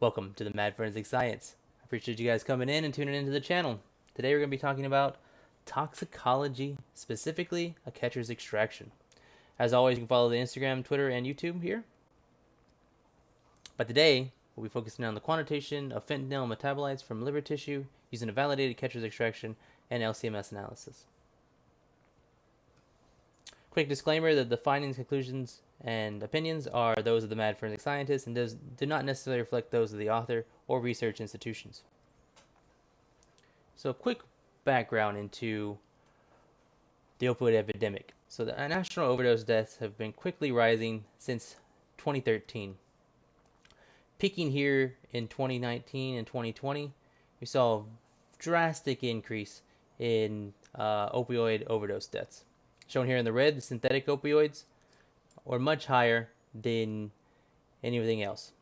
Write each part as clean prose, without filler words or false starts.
Welcome to the Mad Forensic Science. I appreciate you guys coming in and tuning into the channel. Today we're going to be talking about toxicology, specifically a catcher's extraction. As always, you can follow the Instagram, Twitter, and YouTube here. But today we'll be focusing on the quantitation of fentanyl metabolites from liver tissue using a validated catcher's extraction and LCMS analysis. Quick disclaimer that the findings, conclusions, and opinions are those of the Mad Forensic Scientist and do not necessarily reflect those of the author or research institutions. So a quick background into the opioid epidemic. So the national overdose deaths have been quickly rising since 2013. Peaking here in 2019 and 2020, we saw a drastic increase in opioid overdose deaths. Shown here in the red, the synthetic opioids were much higher than anything else.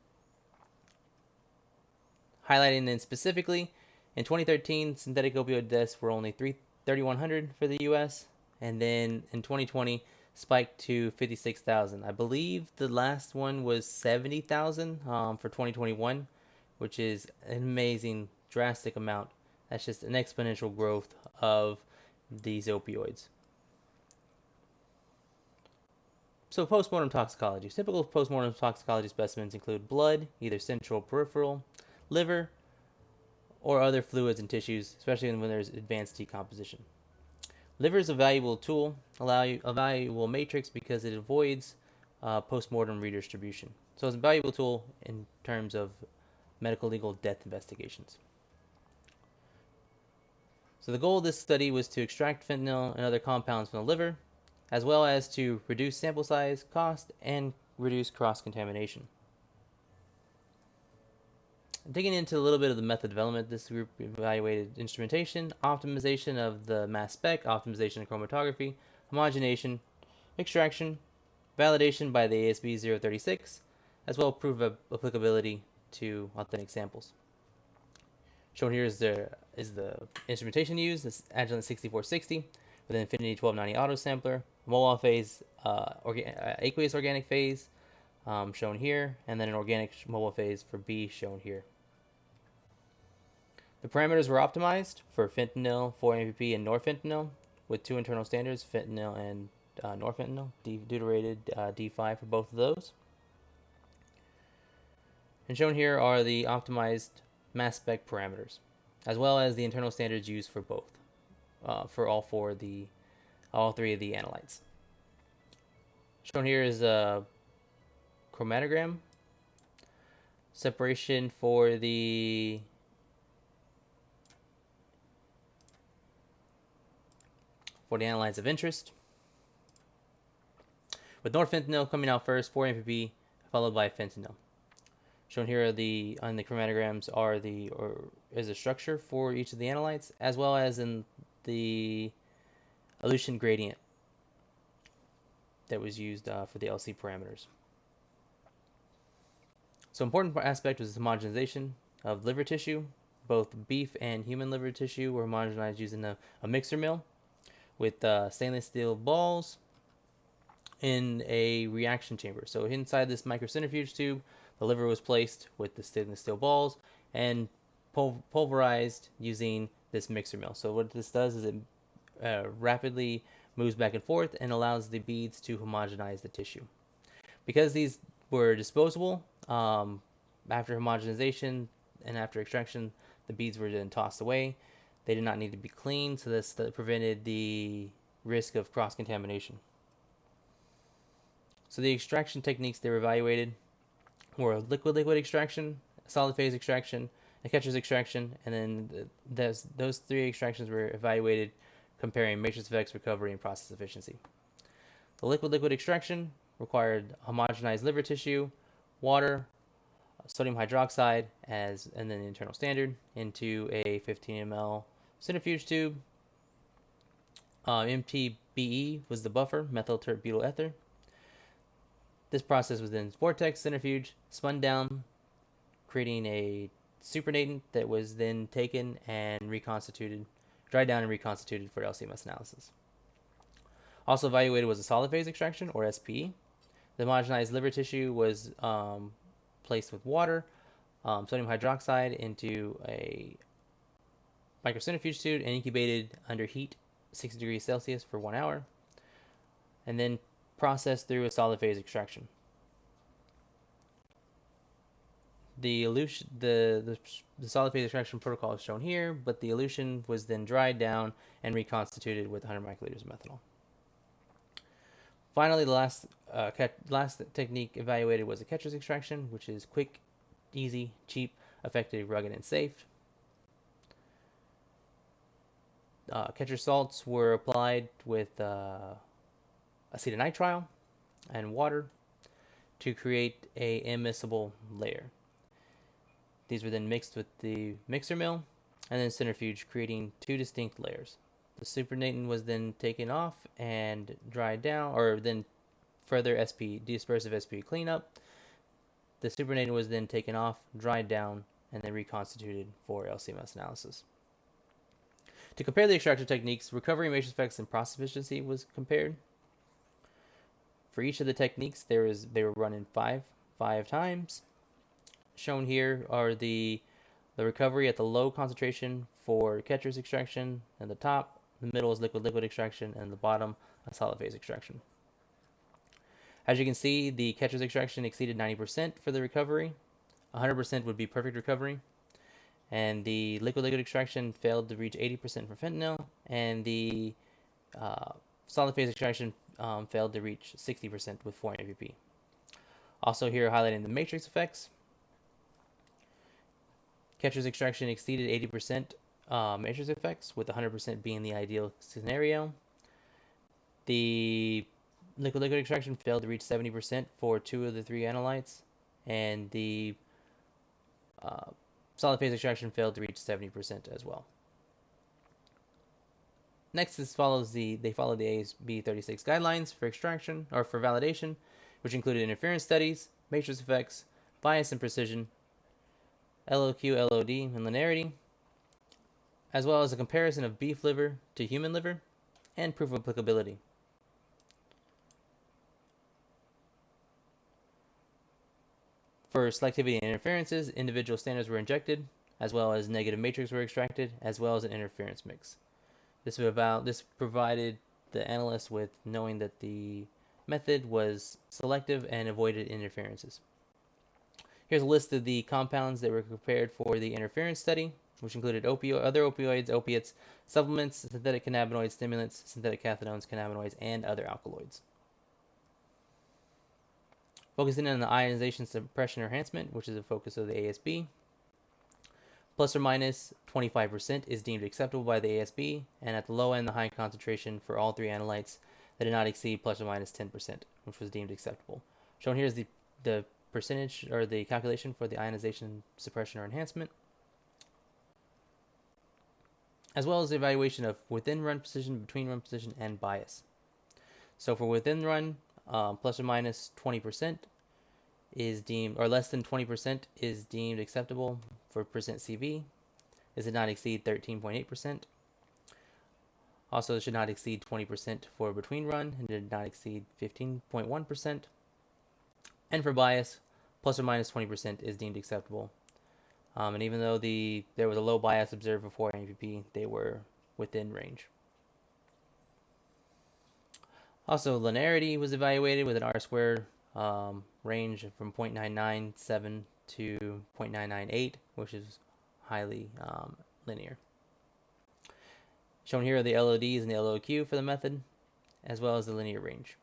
Highlighting then specifically, in 2013, synthetic opioid deaths were only 3,100 for the U.S., and then in 2020, spiked to 56,000. I believe the last one was 70,000 for 2021, which is an amazing, drastic amount. That's just an exponential growth of these opioids. So postmortem toxicology. Typical postmortem toxicology specimens include blood, either central or peripheral, liver, or other fluids and tissues, especially when there's advanced decomposition. Liver is a valuable tool, a valuable matrix because it avoids postmortem redistribution. So it's a valuable tool in terms of medical legal death investigations. So the goal of this study was to extract fentanyl and other compounds from the liver, as well as to reduce sample size, cost, and reduce cross-contamination. Digging into a little bit of the method development, this group evaluated instrumentation, optimization of the mass spec, optimization of chromatography, homogenation, extraction, validation by the ASB 036, as well as proof of applicability to authentic samples. Shown here is the instrumentation used, this Agilent 6460 with an Infinity 1290 auto sampler, mobile phase, aqueous organic phase shown here, and then an organic mobile phase for B shown here. The parameters were optimized for fentanyl, 4-MPP, and norfentanyl with two internal standards, fentanyl and norfentanyl, deuterated D5 for both of those. And shown here are the optimized mass spec parameters, as well as the internal standards used for both, for all three of the analytes. Shown here is a chromatogram separation for the analytes of interest, with norfentanyl coming out first, 4-MPP, followed by fentanyl. Shown here are on the chromatograms is a structure for each of the analytes, as well as in the elution gradient that was used for the LC parameters. So important aspect was homogenization of liver tissue. Both beef and human liver tissue were homogenized using a mixer mill with stainless steel balls in a reaction chamber. So inside this microcentrifuge tube, the liver was placed with the stainless steel balls and pulverized using this mixer mill. So what this does is it rapidly moves back and forth and allows the beads to homogenize the tissue. Because these were disposable, after homogenization and after extraction, the beads were then tossed away. They did not need to be cleaned, so this prevented the risk of cross-contamination. So the extraction techniques they were evaluated were liquid-liquid extraction, solid phase extraction, a catcher's extraction, and then those three extractions were evaluated comparing matrix effects, recovery, and process efficiency. The liquid-liquid extraction required homogenized liver tissue, water, sodium hydroxide, and then the internal standard into a 15 ml centrifuge tube. MTBE was the buffer, methyl tert butyl ether. This process was then vortex centrifuge, spun down, creating a supernatant that was then taken and reconstituted, dried down and reconstituted for LCMS analysis. Also evaluated was a solid phase extraction, or SPE. The homogenized liver tissue was placed with water, sodium hydroxide into a microcentrifuge tube and incubated under heat 60 degrees Celsius for 1 hour, and then processed through a solid phase extraction. The solid phase extraction protocol is shown here, but the elution was then dried down and reconstituted with 100 microliters of methanol. Finally, the last technique evaluated was a catcher's extraction, which is quick, easy, cheap, effective, rugged, and safe. Catcher salts were applied with acetonitrile and water to create a immiscible layer. These were then mixed with the mixer mill and then centrifuged, creating two distinct layers. The supernatant was then taken off and dried down, or then further dispersive SP cleanup. The supernatant was then taken off, dried down, and then reconstituted for LCMS analysis. To compare the extraction techniques, recovery matrix effects and process efficiency was compared. For each of the techniques, they were run in five times. Shown here are the recovery at the low concentration for catcher's extraction, and the top, the middle is liquid extraction, and the bottom a solid phase extraction. As you can see, the catcher's extraction exceeded 90% for the recovery. 100% would be perfect recovery. And the liquid extraction failed to reach 80% for fentanyl, and the solid phase extraction failed to reach 60% with 4 MPP. Also here highlighting the matrix effects. Catcher's extraction exceeded 80% matrix effects, with 100% being the ideal scenario. The liquid extraction failed to reach 70% for 2 of the 3 analytes, and the solid phase extraction failed to reach 70% as well. Next, they follow the ASB 36 guidelines for extraction or for validation, which included interference studies, matrix effects, bias and precision, LOQ, LOD, and linearity, as well as a comparison of beef liver to human liver, and proof of applicability. For selectivity and interferences, individual standards were injected, as well as negative matrix were extracted, as well as an interference mix. This provided the analyst with knowing that the method was selective and avoided interferences. Here's a list of the compounds that were prepared for the interference study, which included other opioids, opiates, supplements, synthetic cannabinoids, stimulants, synthetic cathinones, cannabinoids, and other alkaloids. Focusing on the ionization suppression or enhancement, which is the focus of the ASB. Plus or minus 25% is deemed acceptable by the ASB, and at the low end, the high concentration for all 3 analytes that did not exceed plus or minus 10%, which was deemed acceptable. Shown here is the percentage or the calculation for the ionization suppression or enhancement, as well as the evaluation of within run precision, between run precision, and bias. So for within run, plus or minus 20% is deemed, or less than 20% is deemed acceptable for percent CV. It did not exceed 13.8%. Also, it should not exceed 20% for between run, and did not exceed 15.1%. And for bias, plus or minus 20% is deemed acceptable. And even though there was a low bias observed before MPP, they were within range. Also, linearity was evaluated with an R-squared range from 0.997 to 0.998, which is highly linear. Shown here are the LODs and the LOQ for the method, as well as the linear range.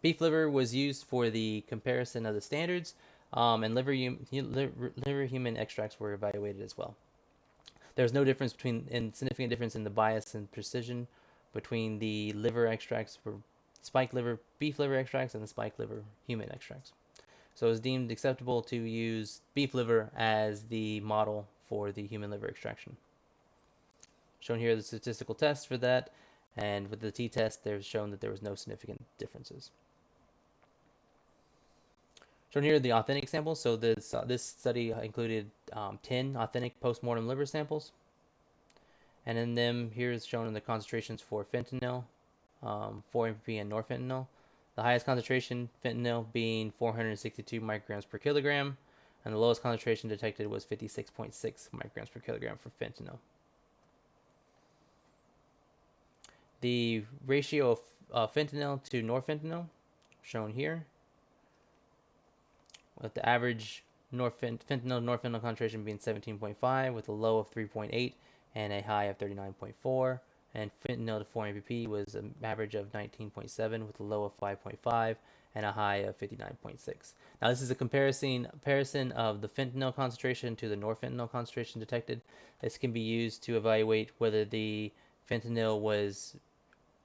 Beef liver was used for the comparison of the standards, and liver human extracts were evaluated as well. There's no difference significant difference in the bias and precision between the liver extracts for spike liver, beef liver extracts, and the spike liver human extracts. So it was deemed acceptable to use beef liver as the model for the human liver extraction. Shown here are the statistical tests for that, and with the t-test, they've shown that there was no significant differences. Shown here are the authentic samples. So this study included 10 authentic post-mortem liver samples. And in them, here is shown in the concentrations for fentanyl, 4-MPP, and norfentanyl, The highest concentration fentanyl being 462 micrograms per kilogram, and the lowest concentration detected was 56.6 micrograms per kilogram for fentanyl. The ratio of fentanyl to norfentanyl shown here, with the average fentanyl concentration being 17.5 with a low of 3.8 and a high of 39.4. And fentanyl to 4-MPP was an average of 19.7 with a low of 5.5 and a high of 59.6. Now this is a comparison of the fentanyl concentration to the norfentanyl concentration detected. This can be used to evaluate whether the fentanyl was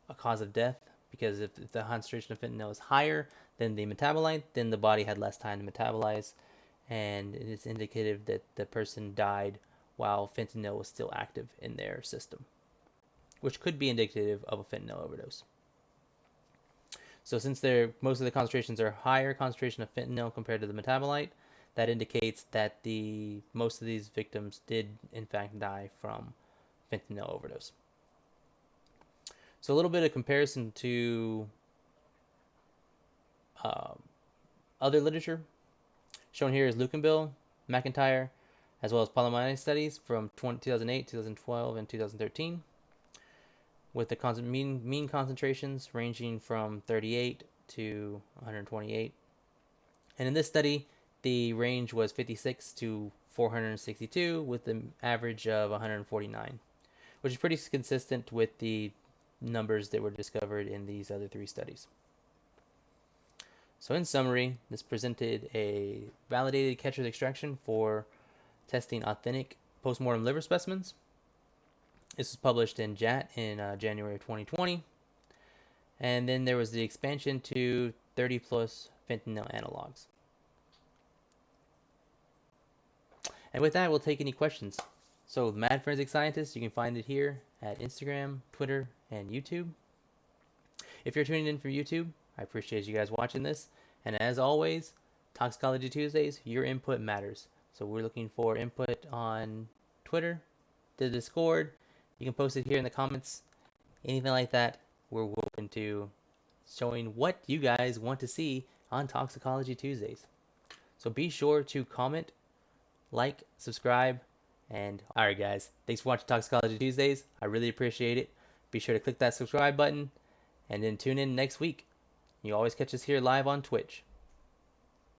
a cause of death, because if the concentration of fentanyl is higher than the metabolite, then the body had less time to metabolize, and it is indicative that the person died while fentanyl was still active in their system, which could be indicative of a fentanyl overdose. So since most of the concentrations are higher concentration of fentanyl compared to the metabolite, that indicates that most of these victims did in fact die from fentanyl overdose. So a little bit of comparison to other literature. Shown here is Lukenbill, McIntyre, as well as Palomani studies from 2008, 2012, and 2013, with the mean concentrations ranging from 38 to 128. And in this study, the range was 56 to 462, with the average of 149, which is pretty consistent with the numbers that were discovered in these other three studies. So in summary, this presented a validated catcher's extraction for testing authentic postmortem liver specimens. This was published in JAT in January of 2020. And then there was the expansion to 30 plus fentanyl analogs. And with that, we'll take any questions. So The.Mad.Forensic.Scientist, you can find it here at Instagram, Twitter, and YouTube. If you're tuning in from YouTube, I appreciate you guys watching this. And as always, Toxicology Tuesdays, your input matters. So we're looking for input on Twitter, the Discord. You can post it here in the comments. Anything like that, we're open to showing what you guys want to see on Toxicology Tuesdays. So be sure to comment, like, subscribe, and alright guys, thanks for watching Toxicology Tuesdays. I really appreciate it. Be sure to click that subscribe button and then tune in next week. You always catch us here live on Twitch.